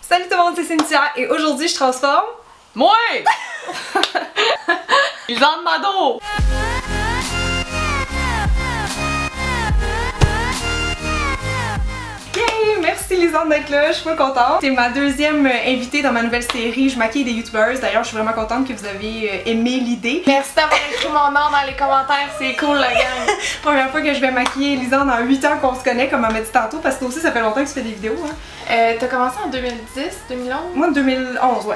Salut tout le monde, c'est Cynthia et aujourd'hui je transforme... Moi! Lisanne Nadeau! Yay! Merci Lisanne d'être là, je suis pas contente. C'est ma deuxième invitée dans ma nouvelle série Je maquille des youtubeurs. D'ailleurs, je suis vraiment contente que vous avez aimé l'idée. Merci d'avoir écrit mon nom dans les commentaires, c'est cool la gang! Première fois que je vais maquiller Lisanne en 8 ans qu'on se connaît, comme on m'a dit tantôt, parce que toi aussi ça fait longtemps que tu fais des vidéos. Hein. T'as commencé en 2010, 2011? Moi 2011, ouais.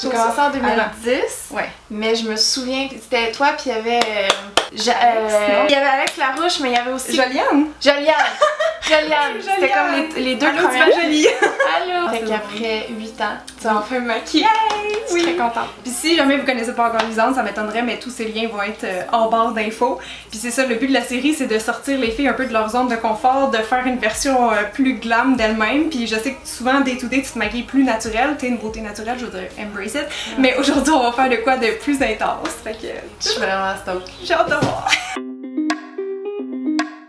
J'ai commencé en 2010, Ouais. mais je me souviens que c'était toi puis il y avait... il y avait Alex Larouche, mais il y avait aussi... Joliane! Joliane! C'était comme les deux Allô, premières. tu vas jolie! Allô! Fait qu'après 8 ans, tu as enfin maquillé. Je suis très contente. Puis si jamais vous connaissez pas encore Lisanne, ça m'étonnerait, mais tous ces liens vont être en barre d'infos. Puis c'est ça, le but de la série, c'est de sortir les filles un peu de leur zone de confort, de faire une version plus glam d'elles-mêmes. Puis je sais que souvent, day to day, tu te maquilles plus naturel, t'es une beauté naturelle, je veux dire, embrace it. Mais aujourd'hui, on va faire de quoi de plus intense. Fait que Je suis vraiment stoked. j'ai hâte de voir.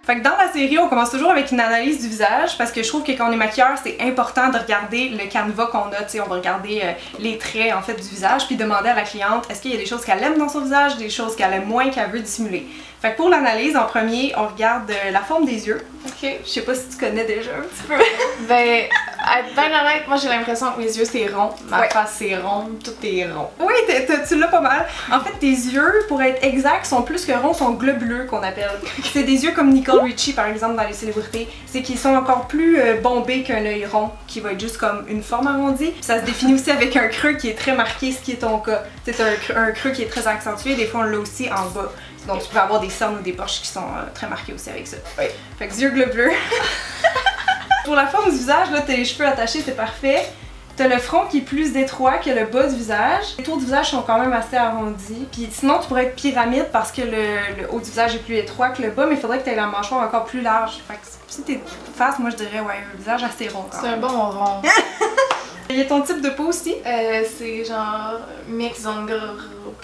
Fait que dans la série, on commence toujours avec une analyse du visage parce que je trouve que quand on est maquilleur, c'est important de regarder le canevas qu'on a, tu sais, on va regarder les traits en fait du visage puis demander à la cliente est-ce qu'il y a des choses qu'elle aime dans son visage, des choses qu'elle aime moins, qu'elle veut dissimuler. Fait que pour l'analyse, en premier, on regarde la forme des yeux. Ok. Je sais pas si tu connais déjà un petit peu. Ben, à être bien honnête, moi j'ai l'impression que mes yeux c'est rond, ma Ouais. face c'est rond, tout est rond. Oui, tu l'as pas mal. En fait, tes yeux, pour être exact, sont plus que ronds, sont globuleux qu'on appelle. C'est des yeux comme Nicole Richie par exemple dans les célébrités. C'est qu'ils sont encore plus bombés qu'un œil rond, qui va être juste comme une forme arrondie. Puis ça se définit aussi avec un creux qui est très marqué, ce qui est ton cas. C'est un creux qui est très accentué, des fois on l'a aussi en bas. Donc tu peux avoir des cernes ou des poches qui sont très marquées aussi avec ça. Oui. Fait que yeux globuleux. Pour la forme du visage, là, t'as les cheveux attachés, c'est parfait. T'as le front qui est plus étroit que le bas du visage. Les tours du visage sont quand même assez arrondis. Puis sinon, tu pourrais être pyramide parce que le haut du visage est plus étroit que le bas, mais il faudrait que t'aies la mâchoire encore plus large. Fait que si t'es face, moi je dirais ouais, un visage assez rond quand C'est même. un bon rond. Il y a ton type de peau aussi. C'est genre mix zone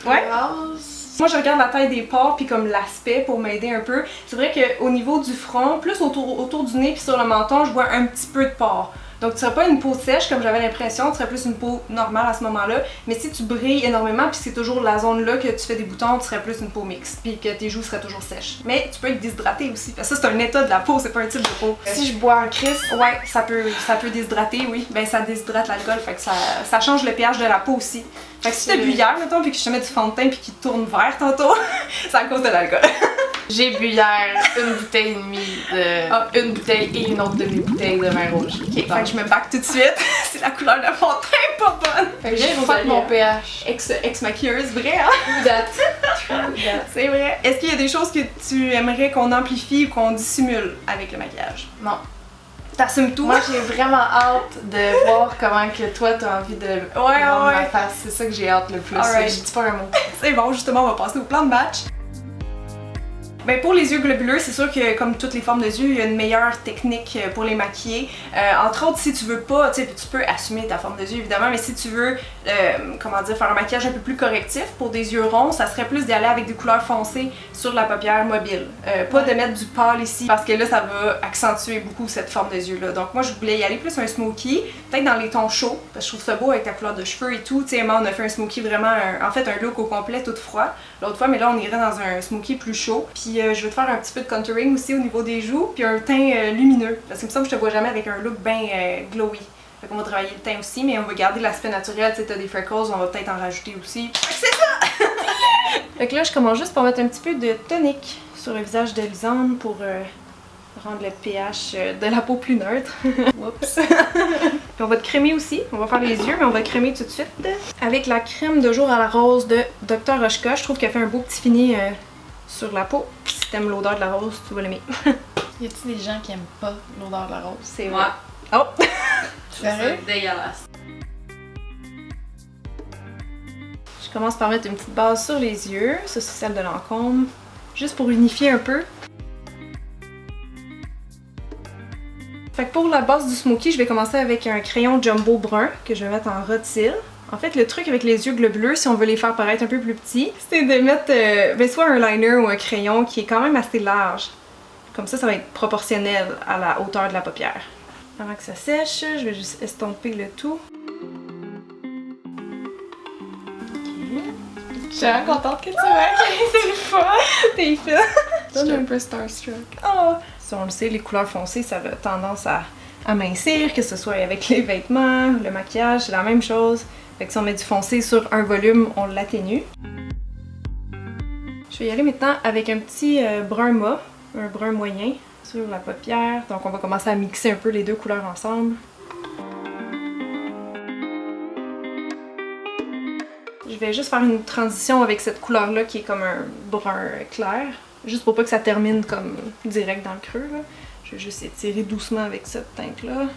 Ouais. grasse. Moi, je regarde la taille des pores puis comme l'aspect pour m'aider un peu. C'est vrai qu'au niveau du front, plus autour du nez puis sur le menton, je vois un petit peu de pores. Donc tu serais pas une peau sèche comme j'avais l'impression, tu serais plus une peau normale à ce moment-là. Mais si tu brilles énormément puis c'est toujours la zone là que tu fais des boutons, tu serais plus une peau mixte puis que tes joues seraient toujours sèches. Mais tu peux être déshydraté aussi. Parce que ça c'est un état de la peau, c'est pas un type de peau. Si je bois un Chris, Ouais, ça peut déshydrater, oui. Ben ça déshydrate l'alcool, fait que ça change le pH de la peau aussi. Fait que si t'as bu hier, mettons, puis que je te mets du fond de teint puis qu'il tourne vert tantôt, c'est à cause de l'alcool. j'ai bu hier une bouteille et demie de... une bouteille et une autre demi-bouteille de vin rouge. Ok, fait que je me back tout de suite. C'est la couleur de fond de teint pas bonne. Fait que j'ai fait mon pH. Ex-maquilleuse, vrai, hein? C'est vrai. Est-ce qu'il y a des choses que tu aimerais qu'on amplifie ou qu'on dissimule avec le maquillage? Non. T'assumes tout? Moi j'ai vraiment hâte de voir comment que toi t'as envie de rendre ma face. C'est ça que j'ai hâte le plus. Alright. Je dis pas un mot. C'est bon, justement, on va passer au plan de match. Ben pour les yeux globuleux, c'est sûr que comme toutes les formes de yeux, il y a une meilleure technique pour les maquiller. Entre autres, si tu veux pas, tu sais, tu peux assumer ta forme de yeux évidemment, mais si tu veux, comment dire, faire un maquillage un peu plus correctif pour des yeux ronds, ça serait plus d'y aller avec des couleurs foncées sur la paupière mobile. Pas de mettre du pâle ici, parce que là, ça va accentuer beaucoup cette forme de yeux-là. Donc moi, je voulais y aller plus un smoky, peut-être dans les tons chauds, parce que je trouve ça beau avec ta couleur de cheveux et tout. Tu sais, moi, on a fait un smoky vraiment, en fait, un look au complet, tout froid. L'autre fois, mais là, on irait dans un smoky plus chaud. Puis je vais te faire un petit peu de contouring aussi au niveau des joues, puis un teint lumineux. Parce que il me semble que je te vois jamais avec un look bien glowy. Fait qu'on va travailler le teint aussi, mais on va garder l'aspect naturel. Tu sais, t'as des freckles, on va peut-être en rajouter aussi. Fait que c'est ça! Fait que là, je commence juste pour mettre un petit peu de tonique sur le visage de Lisanne pour rendre le pH de la peau plus neutre. Oups! Puis on va te crémer aussi. On va faire les yeux, mais on va crémer tout de suite. Avec la crème de jour à la rose de Dr. Rochka, je trouve qu'elle fait un beau petit fini sur la peau. Si t'aimes l'odeur de la rose, tu vas l'aimer. Y a-t-il des gens qui aiment pas l'odeur de la rose? C'est vrai. Oh! C'est dégueulasse. Je commence par mettre une petite base sur les yeux. Ça, c'est celle de Lancôme. Juste pour unifier un peu. Fait que pour la base du smoky, je vais commencer avec un crayon jumbo brun que je vais mettre en ras de cils. En fait, le truc avec les yeux globuleux, si on veut les faire paraître un peu plus petits, c'est de mettre soit un liner ou un crayon qui est quand même assez large. Comme ça va être proportionnel à la hauteur de la paupière. Avant que ça sèche, je vais juste estomper le tout. Je suis vraiment contente que tu m'aies. C'est le fun! T'es fine! Je suis un peu starstruck. Oh! Si on le sait, les couleurs foncées, ça a tendance à amincir, que ce soit avec les vêtements, le maquillage, c'est la même chose. Fait que si on met du foncé sur un volume, on l'atténue. Je vais y aller maintenant avec un petit brun mat, un brun moyen sur la paupière. Donc on va commencer à mixer un peu les deux couleurs ensemble. Je vais juste faire une transition avec cette couleur-là qui est comme un brun clair. Juste pour pas que ça termine comme direct dans le creux, là. Je vais juste étirer doucement avec cette teinte-là.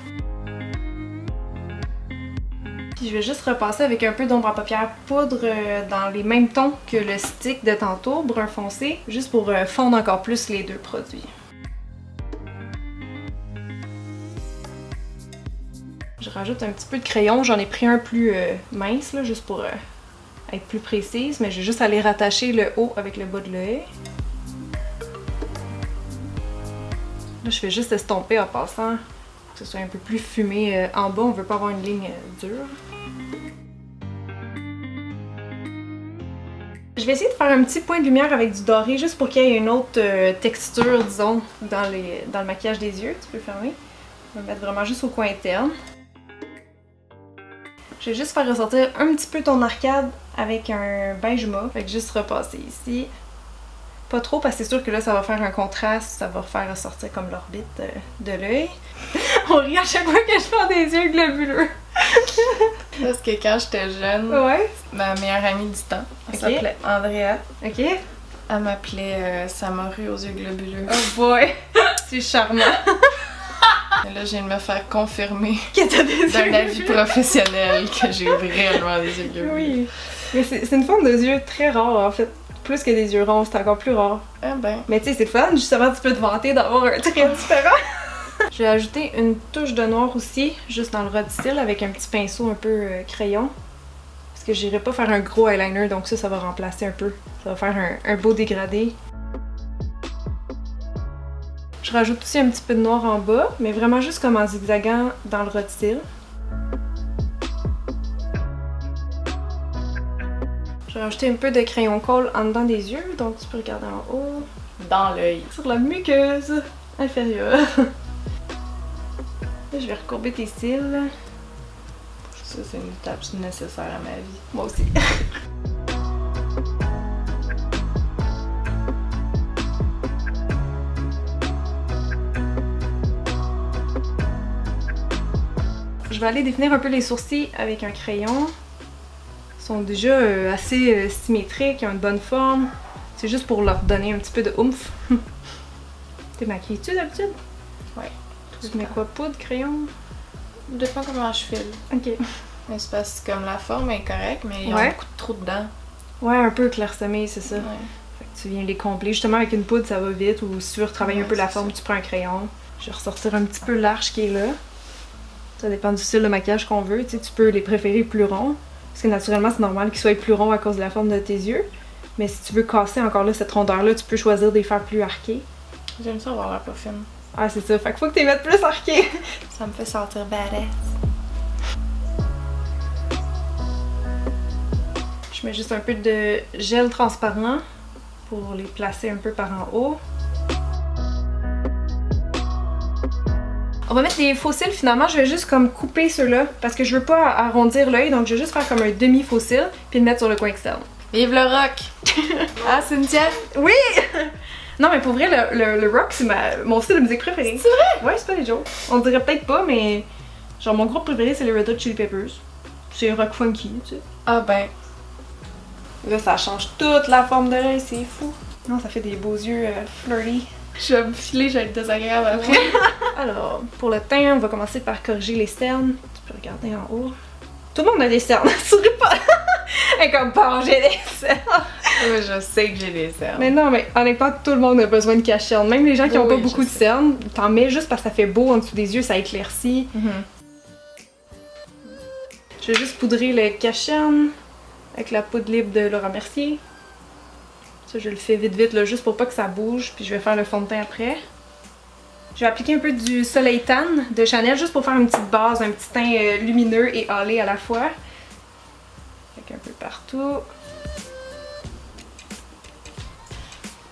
Puis je vais juste repasser avec un peu d'ombre à paupières poudre dans les mêmes tons que le stick de tantôt, brun foncé, juste pour fondre encore plus les deux produits. Je rajoute un petit peu de crayon, j'en ai pris un plus mince, là, juste pour être plus précise, mais je vais juste aller rattacher le haut avec le bas de l'œil. Là, je fais juste estomper en passant, pour que ce soit un peu plus fumé en bas, on veut pas avoir une ligne dure. Je vais essayer de faire un petit point de lumière avec du doré, juste pour qu'il y ait une autre texture, disons, dans le maquillage des yeux. Tu peux fermer. On va le mettre vraiment juste au coin interne. Je vais juste faire ressortir un petit peu ton arcade avec un beige mat. Fait que juste repasser ici. Pas trop parce que c'est sûr que là ça va faire un contraste, ça va faire ressortir comme l'orbite de l'œil. On rit à chaque fois que je fais des yeux globuleux. Parce que quand j'étais jeune, Ouais. ma meilleure amie du temps, elle Ok. s'appelait Andrea. Ok. Elle m'appelait Samorue aux yeux globuleux. Oh boy! C'est charmant. Et là, je viens de me faire confirmer Que t'as des d'un yeux avis globuleux. professionnel que j'ai réellement des yeux globuleux. Oui. Mais c'est une forme de yeux très rare en fait. Plus que des yeux ronds, c'est encore plus rare. Ah ben. Mais tu sais, c'est le fun, justement, tu peux te vanter d'avoir un trait différent. Je vais ajouter une touche de noir aussi, juste dans le ras du cils, avec un petit pinceau un peu crayon. Parce que j'irai pas faire un gros eyeliner, donc ça va remplacer un peu. Ça va faire un beau dégradé. Je rajoute aussi un petit peu de noir en bas, mais vraiment juste comme en zigzagant dans le ras du cils. Je vais rajouter un peu de crayon colle en dedans des yeux, donc tu peux regarder en haut. Dans l'œil. Sur la muqueuse inférieure. Là, je vais recourber tes cils. Ça, c'est une étape nécessaire à ma vie. Moi aussi. Je vais aller définir un peu les sourcils avec un crayon. Ils sont déjà assez symétriques, ils ont une bonne forme. C'est juste pour leur donner un petit peu de oomph. T'es maquillée-tu d'habitude? Ouais. Tu mets quoi? Poudre, crayon? Dépend comment je file. Ok. Mais c'est parce que comme la forme est correcte, mais il y a Ouais. beaucoup de trous dedans. Ouais, un peu clairsemé, c'est ça. Ouais. Fait que tu viens les combler. Justement, avec une poudre, ça va vite. Ou si tu veux retravailler un Ouais, peu la c'est forme, ça. tu prends un crayon. Je vais ressortir un petit peu l'arche qui est là. Ça dépend du style de maquillage qu'on veut. Tu sais, tu peux les préférer plus ronds. Parce que naturellement, c'est normal qu'ils soient plus ronds à cause de la forme de tes yeux. Mais si tu veux casser encore là cette rondeur-là, tu peux choisir de les faire plus arqués. J'aime ça avoir l'air pas fine. Ah, c'est ça. Fait que faut que tu les mettes plus arqués. Ça me fait sentir badass. Je mets juste un peu de gel transparent pour les placer un peu par en haut. On va mettre les faux cils finalement, je vais juste comme couper ceux-là parce que je veux pas arrondir l'œil, donc je vais juste faire comme un demi faux cil puis le mettre sur le coin externe. Vive le rock! Ah, Cynthia? Oui! Non mais pour vrai, le rock c'est mon style de musique préféré. C'est vrai? Ouais, c'est pas les jokes. On dirait peut-être pas, mais genre mon groupe préféré c'est les Red Hot Chili Peppers. C'est rock funky, tu sais. Ah ben. Là ça change toute la forme de l'œil, c'est fou. Non, ça fait des beaux yeux flirty. Je vais me filer, je vais être désagréable après. Alors, pour le teint, on va commencer par corriger les cernes. Tu peux regarder en haut. Tout le monde a des cernes, souris pas! Et comme pas, j'ai des cernes! Oui, je sais que j'ai des cernes. Mais non, mais honnêtement, tout le monde a besoin de cache-cernes. Même les gens qui ont Oui, pas beaucoup je de sais. cernes, t'en mets juste parce que ça fait beau en dessous des yeux, ça éclaircit. Je vais juste poudrer le cache-cerne avec la poudre libre de Laura Mercier. Ça, je le fais vite vite, là, juste pour pas que ça bouge, puis je vais faire le fond de teint après. Je vais appliquer un peu du Soleil Tan de Chanel juste pour faire une petite base, un petit teint lumineux et hâlé à la fois. Avec un peu partout.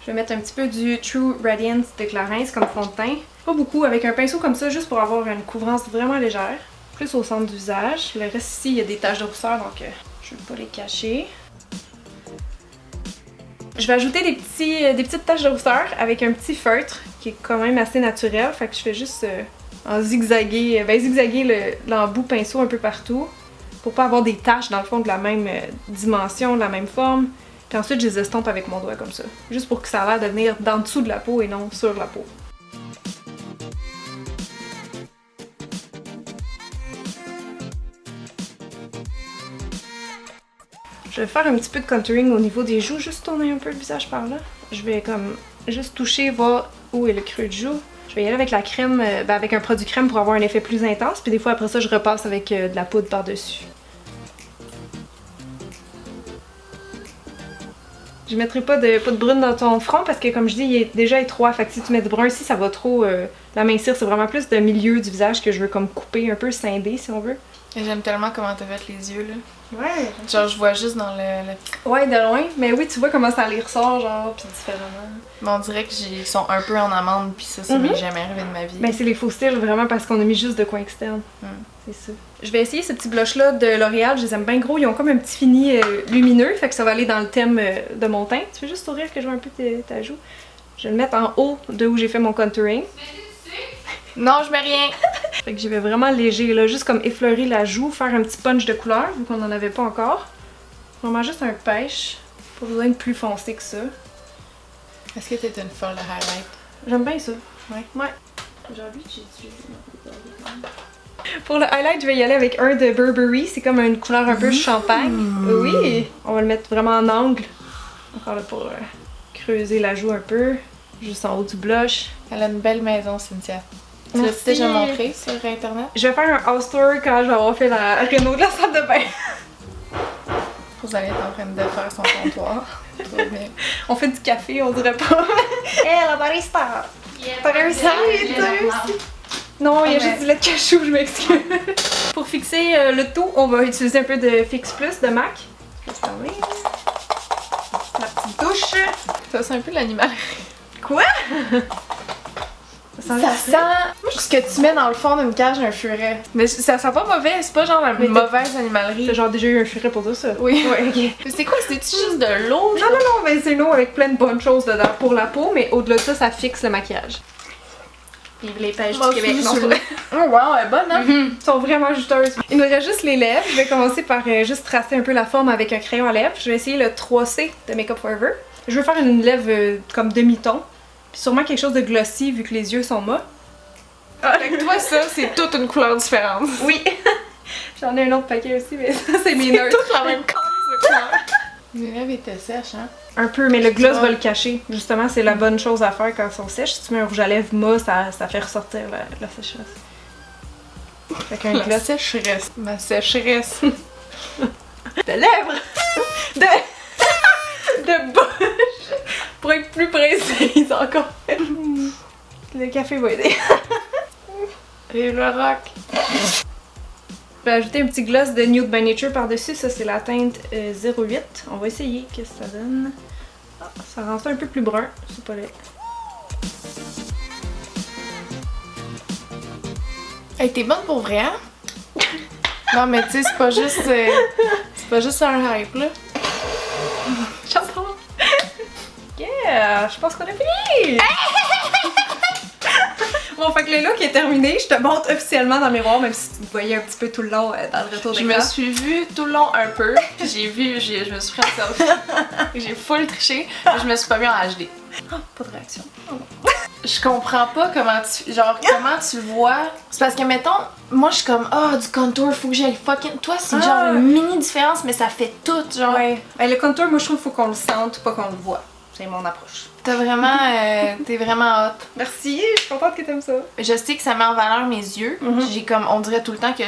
Je vais mettre un petit peu du True Radiance de Clarins comme fond de teint. Pas beaucoup, avec un pinceau comme ça, juste pour avoir une couvrance vraiment légère. Plus au centre du visage. Le reste ici, il y a des taches de rousseur, donc je ne vais pas les cacher. Je vais ajouter des petites taches de rousseur avec un petit feutre qui est quand même assez naturel. Fait que je fais juste zigzaguer l'embout pinceau un peu partout pour pas avoir des taches dans le fond de la même dimension, de la même forme. Puis ensuite, je les estompe avec mon doigt comme ça. Juste pour que ça a l'air de venir d'en dessous de la peau et non sur la peau. Je vais faire un petit peu de contouring au niveau des joues, juste tourner un peu le visage par là. Je vais comme juste toucher, voir où est le creux de joue. Je vais y aller avec la crème, avec un produit crème pour avoir un effet plus intense. Puis des fois après ça, je repasse avec de la poudre par-dessus. Je mettrai pas de poudre brune dans ton front parce que comme je dis, il est déjà étroit. Fait que si tu mets du brun ici, ça va trop l'amincir. C'est vraiment plus le milieu du visage que je veux comme couper, un peu scinder si on veut. Et j'aime tellement comment t'as fait les yeux là. Ouais. Genre je vois juste dans le... Ouais, de loin. Mais oui, tu vois comment ça les ressort, genre, pis différemment. Mais on dirait qu'ils sont un peu en amande, pis ça m'est jamais arrivé de ma vie. Ben c'est les faux cils vraiment parce qu'on a mis juste de coin externe. C'est ça. Je vais essayer ce petit blush là de L'Oréal, je les aime bien gros. Ils ont comme un petit fini lumineux, fait que ça va aller dans le thème de mon teint. Tu veux juste sourire que je vois un peu ta joue? Je vais le mettre en haut de où j'ai fait mon contouring. Non, je mets rien! Fait que j'y vais vraiment léger là, juste comme effleurer la joue, faire un petit punch de couleur vu qu'on en avait pas encore. Vraiment juste un pêche, pas besoin de plus foncé que ça. Est-ce que t'es une folle de highlight? J'aime bien ça. Ouais. J'ai envie que j'utilise. Pour le highlight, je vais y aller avec un de Burberry, c'est comme une couleur un peu champagne. Oui! On va le mettre vraiment en angle. Encore là pour creuser la joue un peu, juste en haut du blush. Elle a une belle maison, Cynthia. Tu Merci. l'as déjà montré sur internet? Je vais faire un house tour quand je vais avoir fait la réno de la salle de bain. Vous allez être en train de faire son comptoir. Trop bien. On fait du café, on dirait pas. Hé, la barista! T'as réussi? T'as réussi? Non, il y a juste du lait de cachou, je m'excuse. Pour fixer le tout, on va utiliser un peu de Fix Plus de MAC. Je vais fermer. La petite douche. Ça sent un peu l'animal. Quoi? Ça sent ce que tu mets dans le fond d'une cage d'un furet. Mais ça sent pas mauvais, c'est pas genre la mauvaise animalerie. T'as genre déjà eu un furet pour dire ça? Oui. Ouais, ok. Mais c'est quoi? C'est-tu juste de l'eau? Non, mais c'est une eau avec plein de bonnes choses dedans pour la peau, mais au-delà de ça, ça fixe le maquillage. Vive les pêches du Québec, non? Oh wow, elle est bonne, hein? Elles sont vraiment juteuses. Il nous reste juste les lèvres. Je vais commencer par juste tracer un peu la forme avec un crayon à lèvres. Je vais essayer le 3C de Makeup Forever. Je veux faire une lèvre comme demi-ton. Puis sûrement quelque chose de glossy vu que les yeux sont mat. Avec toi, ça, c'est toute une couleur différente. Oui! J'en ai un autre paquet aussi, mais ça, c'est mes nerfs. toute la même case de couleur. Les lèvres étaient sèches, hein? Un peu, mais le gloss va le cacher. Justement, c'est la bonne chose à faire quand elles sont sèches. Si tu mets un rouge à lèvres mat, ça fait ressortir la sécheresse. Fait qu'un La gloss. sécheresse. Ma sécheresse. De lèvres! de bouche! Pour être plus précise encore. Le café va aider. Et le rock. Je vais ajouter un petit gloss de Nude by Nature par-dessus. Ça, c'est la teinte 08. On va essayer qu'est-ce que ça donne. Ah, ça rend ça un peu plus brun. C'est pas laid. Hey, t'es bonne pour vrai, hein? Non, mais tu sais, c'est pas juste un hype, là. J'adore! Yeah! Je pense qu'on a fini! Bon, fait que le look est terminé. Je te montre officiellement dans le miroir, même si tu me voyais un petit peu tout le long dans le retour Je d'écran. me suis vue tout le long un peu, puis je me suis pris un selfie. J'ai full triché, mais je me suis pas mis en HD. Oh, pas de réaction. Oh. Je comprends pas comment tu le vois. C'est parce que, mettons, moi je suis comme, du contour, faut que j'aille fucking. Toi, c'est genre une mini différence, mais ça fait tout, genre. Ouais. Ben, le contour, moi je trouve qu'il faut qu'on le sente, pas qu'on le voit. C'est mon approche. T'es vraiment hot. Merci, je suis contente que t'aimes ça. Je sais que ça met en valeur mes yeux. J'ai comme, on dirait tout le temps que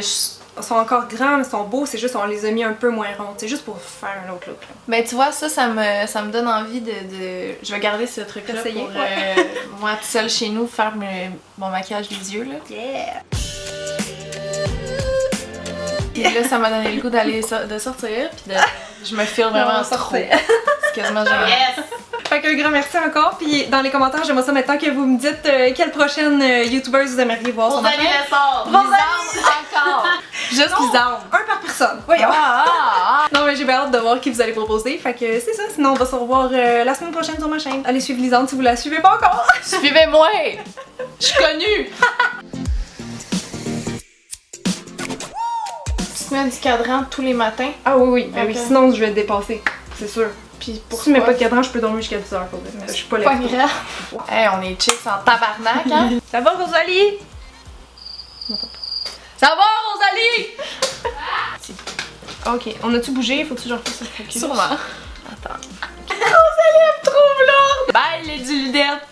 sont encore grands, mais sont beaux, c'est juste on les a mis un peu moins ronds, c'est juste pour faire un autre look. Là. Ben tu vois, ça me donne envie de... Je vais garder ce truc-là Essayer, pour moi, toute seule chez nous, faire mon maquillage des yeux, là. Yeah! Puis là, ça m'a donné le goût de sortir, puis je me file vraiment trop. C'est quasiment génial. Yes! Fait qu'un grand merci encore, puis dans les commentaires, j'aimerais ça maintenant que vous me dites quelle prochaine youtubeuse vous aimeriez voir sur ma Rosalie chaîne. Lessard! Encore! Juste Lisandre! Un par personne, voyons! Non mais j'ai bien hâte de voir qui vous allez proposer, fait que c'est ça, sinon on va se revoir la semaine prochaine sur ma chaîne. Allez suivre Lisandre si vous la suivez pas encore! Suivez-moi! Je suis connue! Tu te mets du cadran tous les matins? Ah oui, ben oui, Ok. sinon je vais te dépasser, c'est sûr. Puis Si tu mets pas de cadran, je peux dormir jusqu'à 10h pour vrai. Je suis pas là. Pas grave. Hey, on est chicks en tabarnak, hein? Ça va Rosalie? Ça va, Rosalie? Ok, on a-tu bougé? Faut-tu que je refasse le focus? Sûrement. Attends. Rosalie, elle me trouve là! Bye, les dulidettes!